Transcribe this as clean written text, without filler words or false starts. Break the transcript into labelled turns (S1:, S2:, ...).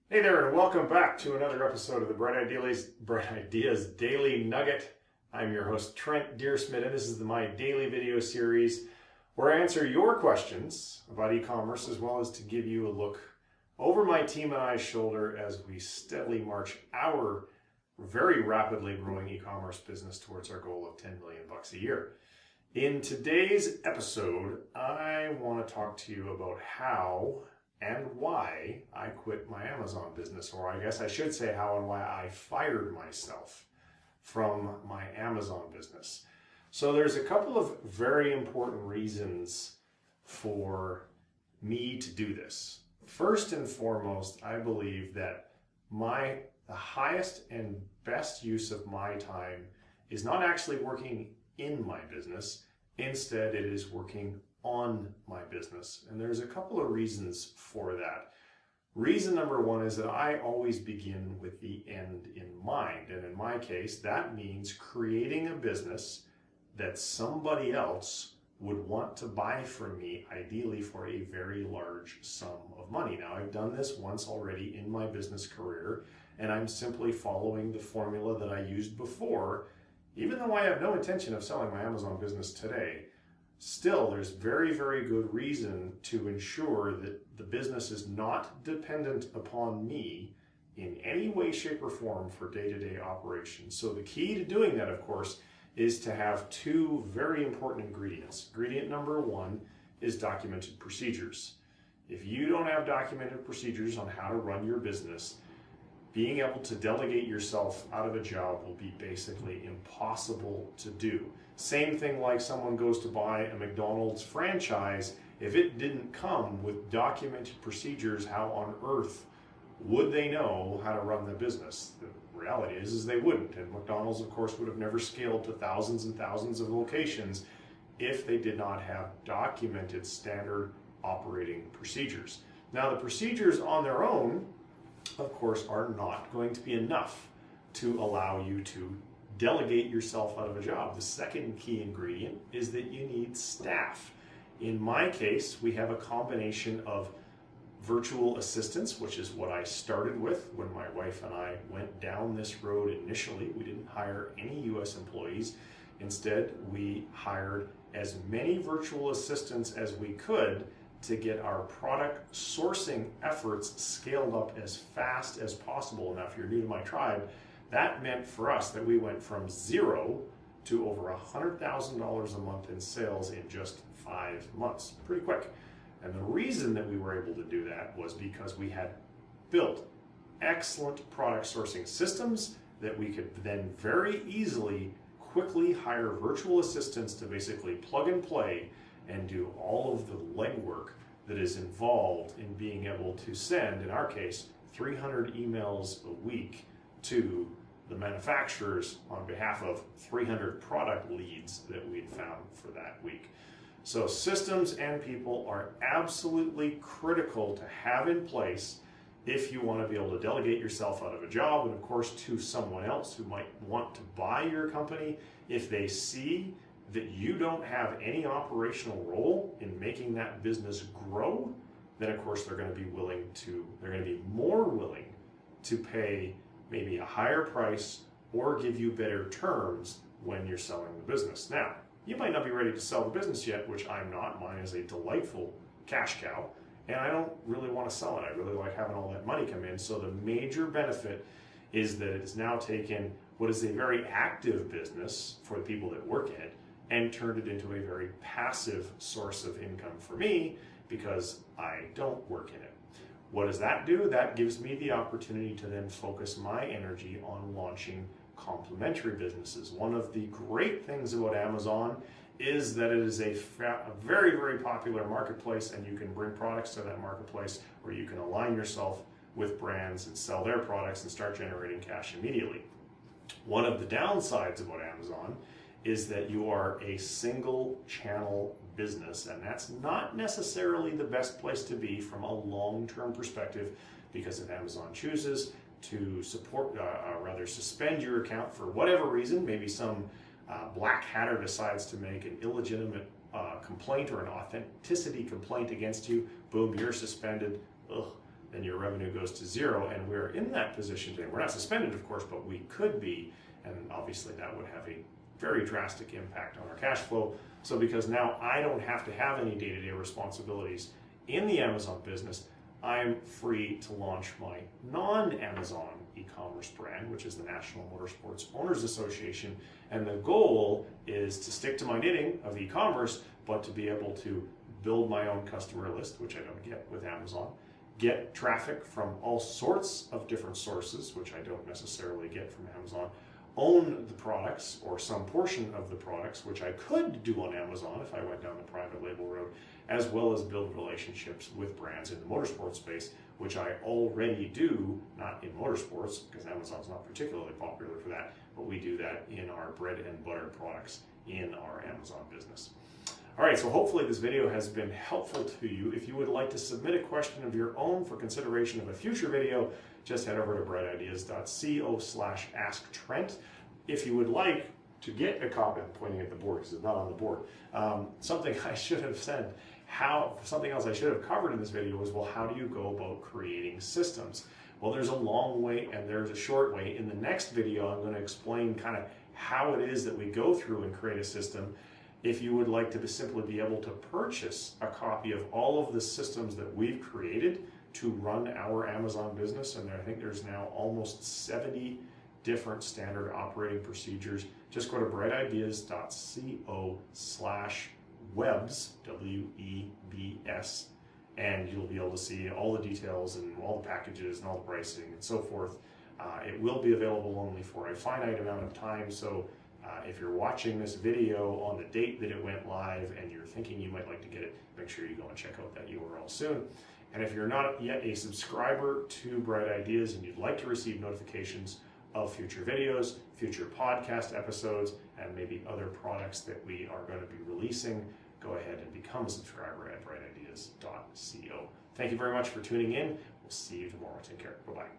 S1: Hey there, and welcome back to another episode of the Bright Ideas Daily Nugget. I'm your host, Trent Dyrsmid, and this is my daily video series where I answer your questions about e-commerce as well as to give you a look over my team and I's shoulder as we steadily march our very rapidly growing e-commerce business towards our goal of 10 million bucks a year. In today's episode, I want to talk to you about how and why I quit my Amazon business, or I guess I should say how and why I fired myself from my Amazon business. So there's a couple of very important reasons for me to do this. First and foremost, I believe that the highest and best use of my time is not actually working in my business. Instead, it is working on my business. And there's a couple of reasons for that. Reason number one is that I always begin with the end in mind. And in my case, that means creating a business that somebody else would want to buy from me, ideally for a very large sum of money. Now, I've done this once already in my business career, and I'm simply following the formula that I used before. Even though I have no intention of selling my Amazon business today, still, there's very, very good reason to ensure that the business is not dependent upon me in any way, shape, or form for day-to-day operations. So the key to doing that, of course, is to have two very important ingredients. Ingredient number one is documented procedures. If you don't have documented procedures on how to run your business, being able to delegate yourself out of a job will be basically impossible to do. Same thing like someone goes to buy a McDonald's franchise. If it didn't come with documented procedures, how on earth would they know how to run the business? The reality is they wouldn't. And McDonald's, of course, would have never scaled to thousands and thousands of locations if they did not have documented standard operating procedures. Now, the procedures on their own, of course, are not going to be enough to allow you to delegate yourself out of a job. The second key ingredient is that you need staff. In my case, we have a combination of virtual assistants, which is what I started with when my wife and I went down this road initially. We didn't hire any US employees. Instead, we hired as many virtual assistants as we could to get our product sourcing efforts scaled up as fast as possible. Now, if you're new to my tribe, that meant for us that we went from zero to over $100,000 a month in sales in just 5 months. Pretty quick. And the reason that we were able to do that was because we had built excellent product sourcing systems that we could then very easily quickly hire virtual assistants to basically plug and play and do all of the legwork that is involved in being able to send, in our case, 300 emails a week to the manufacturers on behalf of 300 product leads that we'd found for that week. So systems and people are absolutely critical to have in place if you want to be able to delegate yourself out of a job, and of course to someone else who might want to buy your company. If they see that you don't have any operational role in making that business grow, then of course they're going to be more willing to pay maybe a higher price or give you better terms when you're selling the business. Now, you might not be ready to sell the business yet, which I'm not. Mine is a delightful cash cow, and I don't really want to sell it. I really like having all that money come in. So the major benefit is that it's now taken what is a very active business for the people that work in it and turned it into a very passive source of income for me because I don't work in it. What does that do? That gives me the opportunity to then focus my energy on launching complementary businesses. One of the great things about Amazon is that it is a very, very popular marketplace, and you can bring products to that marketplace, or you can align yourself with brands and sell their products and start generating cash immediately. One of the downsides about Amazon is that you are a single channel business, and that's not necessarily the best place to be from a long-term perspective, because if Amazon chooses to suspend your account for whatever reason, maybe some black hatter decides to make an illegitimate complaint or an authenticity complaint against you, boom, you're suspended. Ugh, then your revenue goes to zero, and we're in that position today. We're not suspended, of course, but we could be, and obviously that would have a very drastic impact on our cash flow. So because now I don't have to have any day-to-day responsibilities in the Amazon business, I'm free to launch my non-Amazon e-commerce brand, which is the National Motorsports Owners Association. And the goal is to stick to my knitting of e-commerce, but to be able to build my own customer list, which I don't get with Amazon, get traffic from all sorts of different sources, which I don't necessarily get from Amazon, own the products or some portion of the products, which I could do on Amazon if I went down the private label road, as well as build relationships with brands in the motorsports space, which I already do, not in motorsports, because Amazon's not particularly popular for that, but we do that in our bread and butter products in our Amazon business. All right, so hopefully this video has been helpful to you. If you would like to submit a question of your own for consideration of a future video, just head over to breadideas.co/asktrent. If you would like to get a copy, I'm pointing at the board because it's not on the board, something I should have said, something else I should have covered in this video was, well, how do you go about creating systems? Well, there's a long way and there's a short way. In the next video, I'm going to explain kind of how it is that we go through and create a system. If you would like to simply be able to purchase a copy of all of the systems that we've created to run our Amazon business, and I think there's now almost 70 different standard operating procedures, just go to breadideas.co/webs, WEBS, and you'll be able to see all the details and all the packages and all the pricing and so forth. It will be available only for a finite amount of time, so if you're watching this video on the date that it went live and you're thinking you might like to get it, make sure you go and check out that URL soon. And if you're not yet a subscriber to Bright Ideas and you'd like to receive notifications of future videos, future podcast episodes, and maybe other products that we are going to be releasing, go ahead and become a subscriber at breadideas.co. Thank you very much for tuning in. We'll see you tomorrow. Take care. Bye-bye.